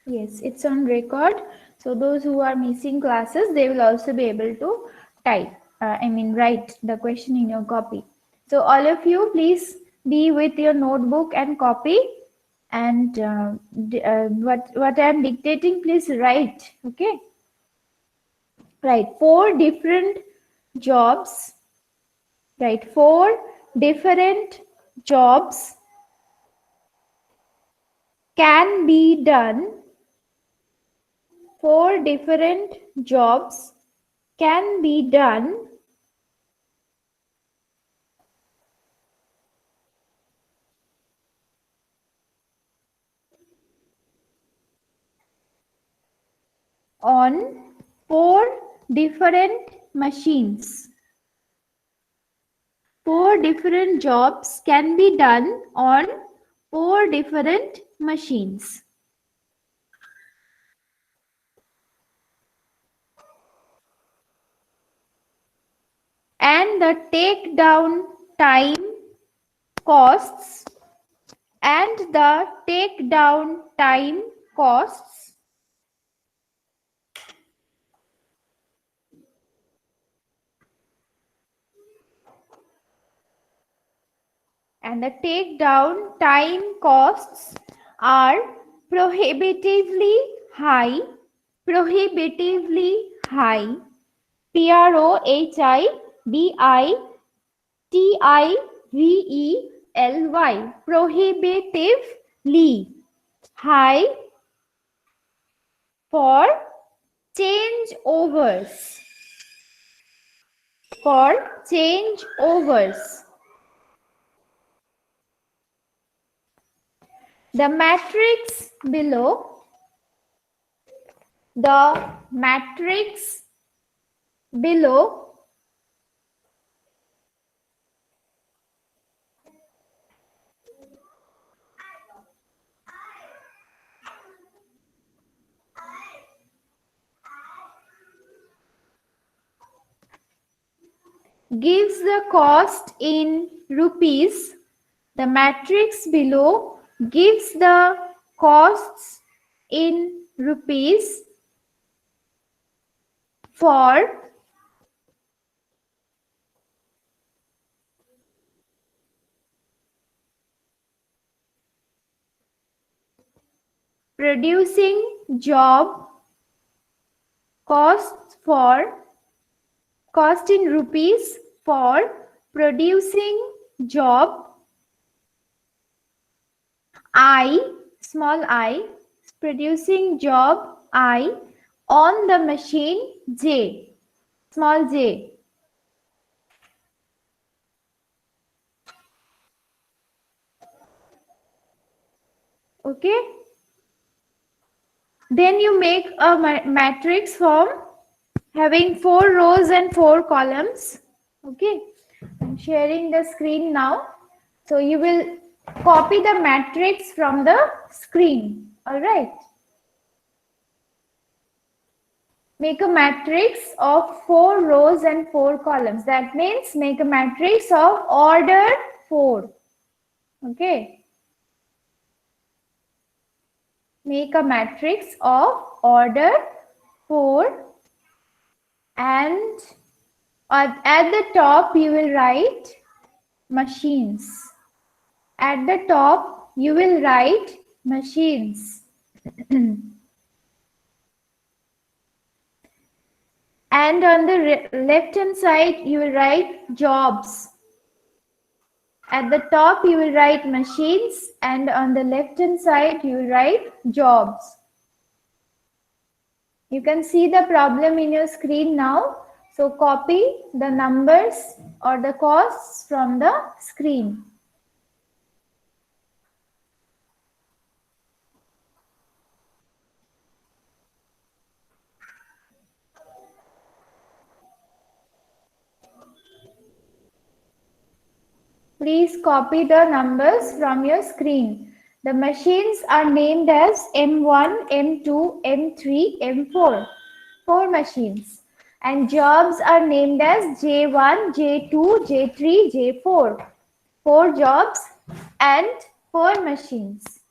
Yes, it's on record. So those who are missing classes, they will also be able to type, write the question in your copy. So all of you, please be with your notebook and copy, and what I am dictating, please write. Okay, right. Four different jobs. Right, four different jobs can be done. Four different jobs can be done on four different machines. Four different jobs can be done on four different machines. And the takedown time costs and the takedown time costs and the takedown time costs are prohibitively high, prohibitively high, prohibitively, prohibitively high for changeovers, for changeovers. The matrix below, the matrix below gives the cost in rupees. The matrix below gives the costs in rupees for producing job, cost in rupees for producing job I, small I, producing job I on the machine J, small j. Okay. Then you make a matrix form having 4 rows and 4 columns. Okay. I'm sharing the screen now. So you will copy the matrix from the screen. All right. Make a matrix of 4 rows and 4 columns. That means make a matrix of order 4. Okay. Make a matrix of order 4, and at the top you will write machines. At the top you will write machines. And on the left hand side you will write jobs. At the top you will write machines, and on the left hand side you will write jobs. You can see the problem in your screen now. So copy the numbers or the costs from the screen. Please copy the numbers from your screen. The machines are named as M1, M2, M3, M4. 4 machines. And jobs are named as J1, J2, J3, J4. 4 jobs and 4 machines.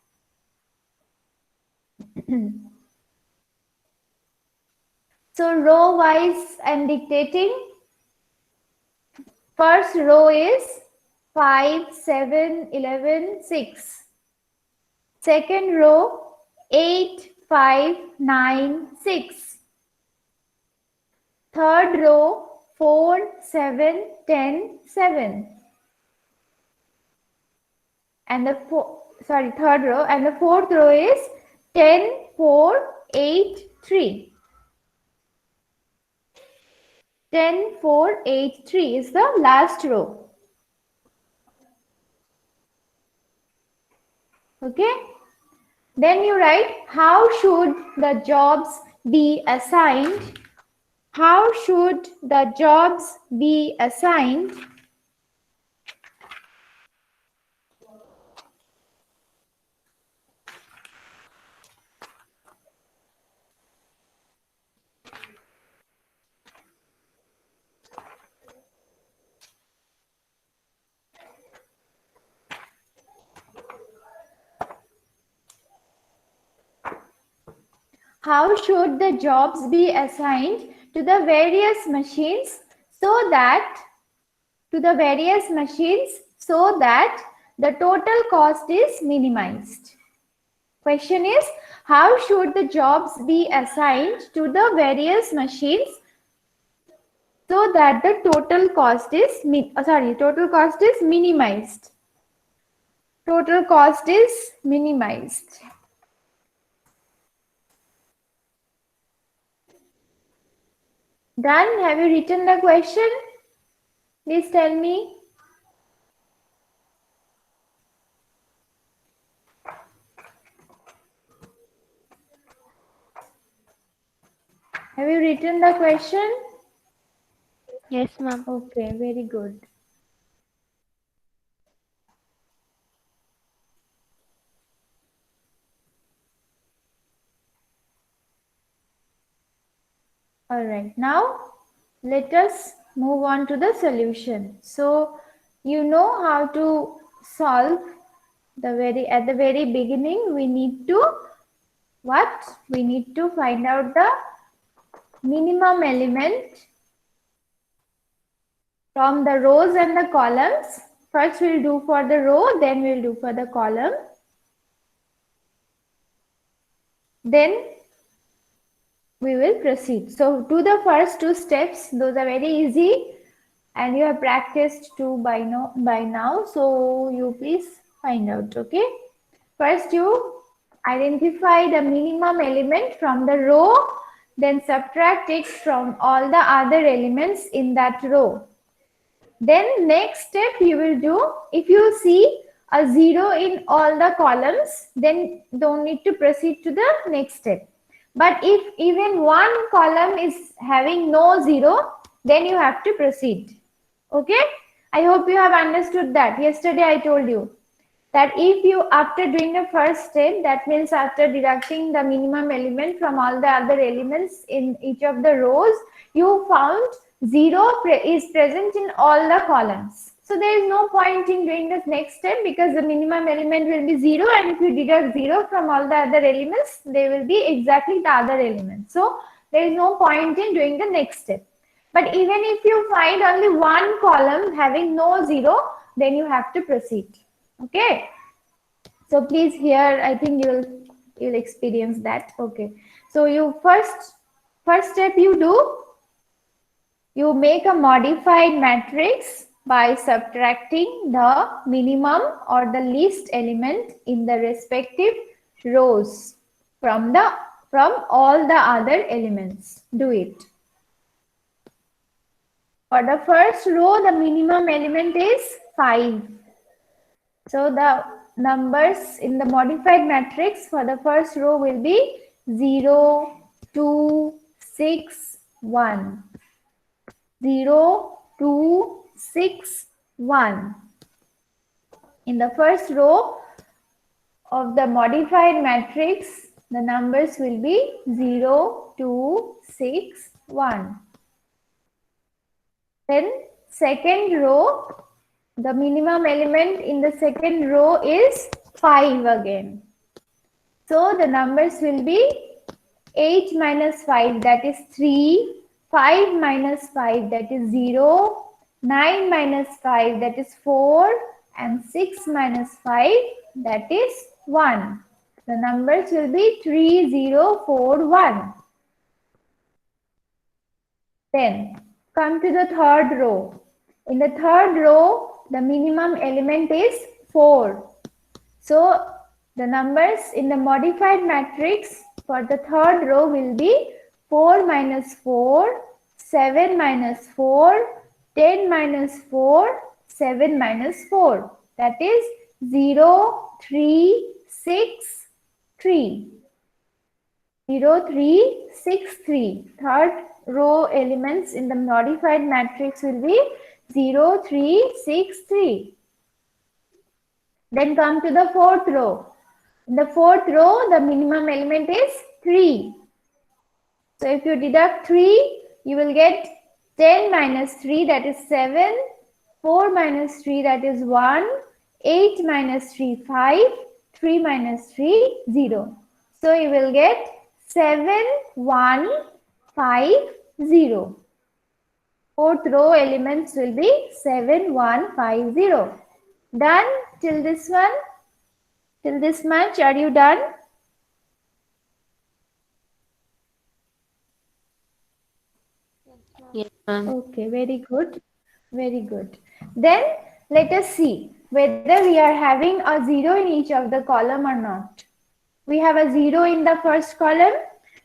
So row wise I'm dictating. First row is 5, 7, 11, 6. Second row 8, 5, 9, 6. Third row 4, 7, 10, 7. And the third row, and the fourth row is 10, 4, 8, 3. 10, 4, 8, 3 is the last row. Okay. Then you write, how should the jobs be assigned? How should the jobs be assigned? How should the jobs be assigned to the various machines so that the total cost is minimized? Question is, how should the jobs be assigned to the various machines so that the total cost is minimized? Total cost is minimized. Done? Have you written the question? Please tell me. Have you written the question? Yes, ma'am. Okay, very good. All right, now let us move on to the solution. So you know how to solve at the very beginning. We need to find out the minimum element from the rows and the columns. First we'll do for the row, then we'll do for the column. Then we will proceed. So do the first two steps. Those are very easy and you have practiced too by now. So you please find out. Okay. First you identify the minimum element from the row, then subtract it from all the other elements in that row. Then next step you will do, if you see a 0 in all the columns, then don't need to proceed to the next step. But if even one column is having no 0, then you have to proceed. Okay? I hope you have understood that. Yesterday I told you that if you, after doing the first step, that means after deducting the minimum element from all the other elements in each of the rows, you found 0 is present in all the columns. So there is no point in doing this next step because the minimum element will be 0, and if you deduct 0 from all the other elements, they will be exactly the other elements. So there is no point in doing the next step. But even if you find only one column having no 0, then you have to proceed. Okay. So please here, I think you'll experience that. Okay. So you first step you do, you make a modified matrix by subtracting the minimum or the least element in the respective rows from all the other elements. Do it. For the first row, the minimum element is 5. So the numbers in the modified matrix for the first row will be 0, 2, 6, 1. 0, 2, 6, 1. In the first row of the modified matrix, the numbers will be 0, 2, 6, 1. Then second row, the minimum element in the second row is 5 again. So the numbers will be 8 minus 5, that is 3, 5 minus 5, that is 0, 9 minus 5, that is 4, and 6 minus 5, that is 1. The numbers will be 3041. Then come to the third row. In the third row, the minimum element is 4. So the numbers in the modified matrix for the third row will be 4 minus 4, 7 minus 4, 10 minus 4, 7 minus 4. That is 0, 3, 6, 3. 0, 3, 6, 3. Third row elements in the modified matrix will be 0, 3, 6, 3. Then come to the fourth row. In the fourth row, the minimum element is 3. So if you deduct 3, you will get 10 minus 3, that is 7. 4 minus 3, that is 1. 8 minus 3, 5. 3 minus 3, 0. So you will get 7, 1, 5, 0. Fourth row elements will be 7, 1, 5, 0. Done till this one? Till this much, are you done? Yes, ma'am. Okay, very good. Very good. Then let us see whether we are having a 0 in each of the column or not. We have a 0 in the first column.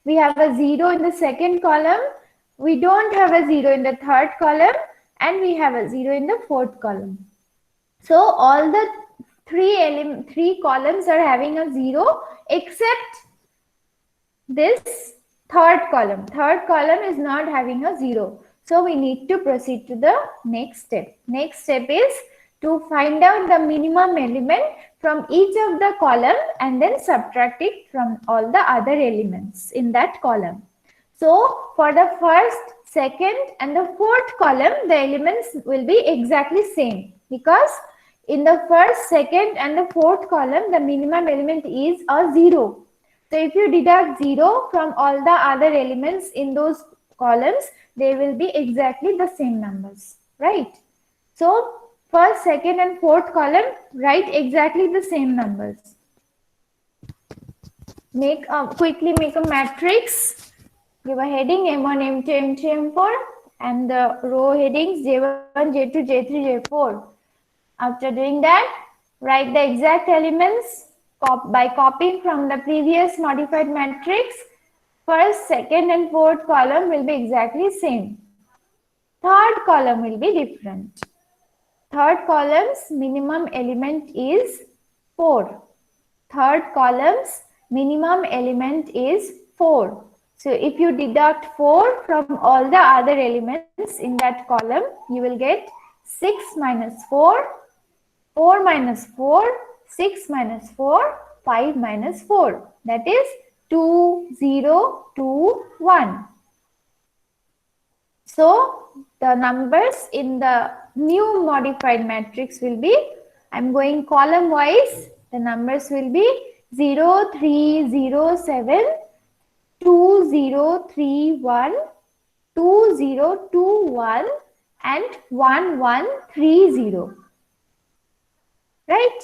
We have a 0 in the second column. We don't have a 0 in the third column. And we have a 0 in the fourth column. So all the three columns are having a 0 except this third column. Third column is not having a 0. So we need to proceed to the next step. Next step is to find out the minimum element from each of the column and then subtract it from all the other elements in that column. So for the first, second and the fourth column, the elements will be exactly same because in the first, second and the fourth column, the minimum element is a 0. So if you deduct 0 from all the other elements in those columns, they will be exactly the same numbers, right? So first, second and fourth column, write exactly the same numbers. Quickly make a matrix. Give a heading M1, M2, M3, M4 and the row headings J1, J2, J3, J4. After doing that, write the exact elements by copying from the previous modified matrix. First, second and fourth column will be exactly same. Third column will be different. Third column's minimum element is 4. Third column's minimum element is 4. So if you deduct 4 from all the other elements in that column, you will get 6 minus 4, 4 minus 4, 6 minus 4, 5 minus 4. That is 2, 0, 2, 1. So the numbers in the new modified matrix will be, I'm going column wise, the numbers will be 0, 3, 0, 7, 2, 0, 3, 1, 2, 0, 2, 1 and 1, 1, 3, 0. Right?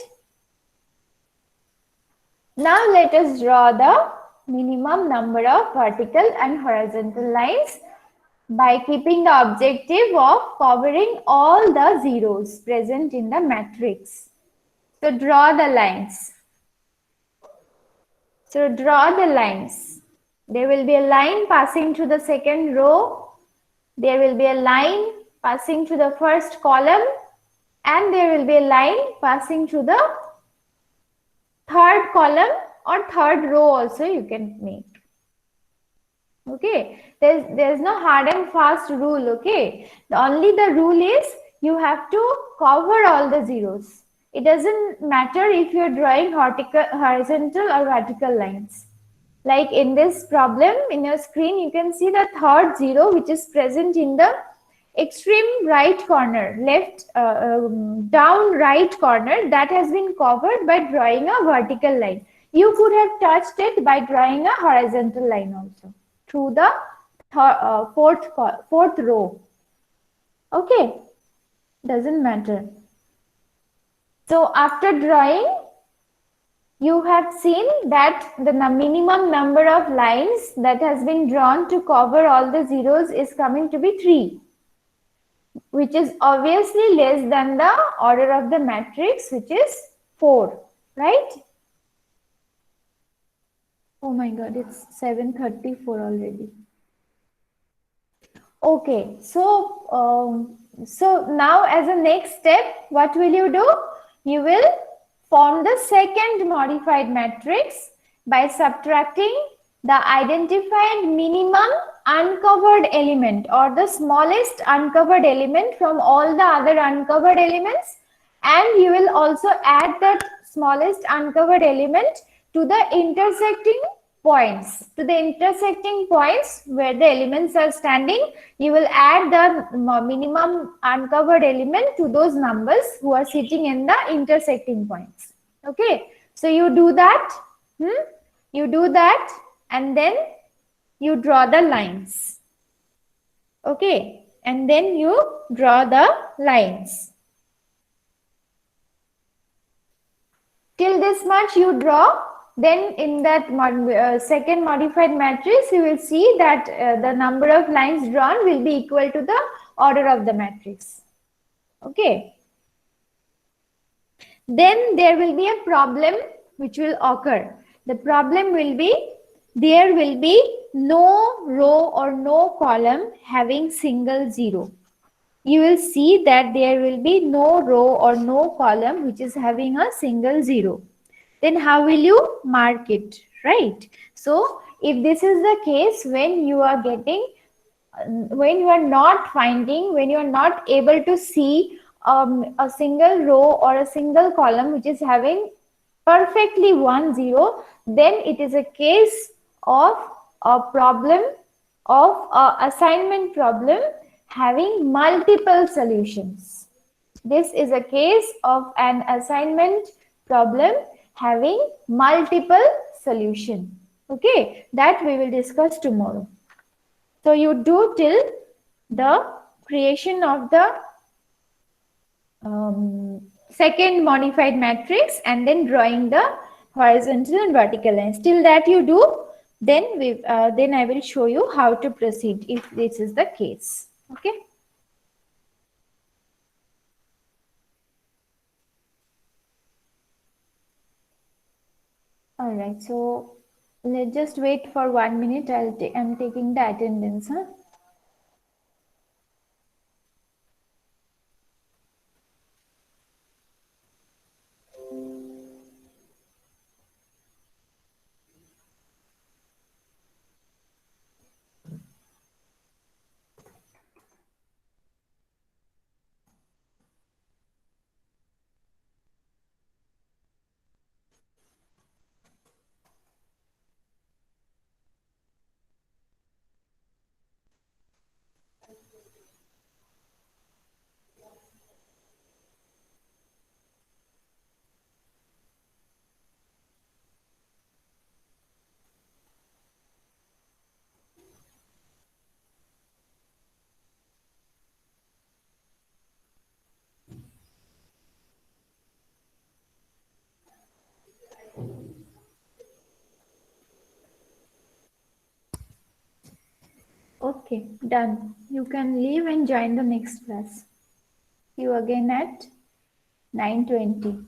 Now let us draw the minimum number of vertical and horizontal lines by keeping the objective of covering all the zeros present in the matrix. So draw the lines. So draw the lines. There will be a line passing through the second row. There will be a line passing through the first column. And there will be a line passing through the third column or third row also you can make. Okay, there's no hard and fast rule. Okay, only the rule is you have to cover all the zeros. It doesn't matter if you're drawing horizontal or vertical lines. Like in this problem in your screen, you can see the third zero which is present in the extreme right corner, down right corner, that has been covered by drawing a vertical line. You could have touched it by drawing a horizontal line also through the fourth row. Okay, doesn't matter. So after drawing, you have seen that the minimum number of lines that has been drawn to cover all the zeros is coming to be 3, which is obviously less than the order of the matrix, which is 4, right? Oh my god, it's 7:34 already. Okay, so now as a next step, what will you do? You will form the second modified matrix by subtracting the identified minimum uncovered element or the smallest uncovered element from all the other uncovered elements, and you will also add that smallest uncovered element to the intersecting points. To the intersecting points where the elements are standing, you will add the minimum uncovered element to those numbers who are sitting in the intersecting points. Okay, so you do that. You do that and then you draw the lines. Okay, and then you draw the lines. Till this much you draw, then in that second modified matrix, you will see that the number of lines drawn will be equal to the order of the matrix. Okay. Then there will be a problem which will occur. The problem will be there will be no row or no column having single zero. You will see that there will be no row or no column which is having a single zero. Then how will you mark it, right? So if this is the case, when you are getting, when you are not finding, when you are not able to see a single row or a single column which is having perfectly 1 0, then it is a case of a problem of a assignment problem having multiple solutions. This is a case of an assignment problem having multiple solution. Okay, that we will discuss tomorrow. So you do till the creation of the second modified matrix and then drawing the horizontal and vertical lines. Till that you do, then I will show you how to proceed if this is the case. Okay. All right. So let's just wait for 1 minute. I'm taking the attendance. Huh? Okay, done. You can leave and join the next class. See you again at 9:20.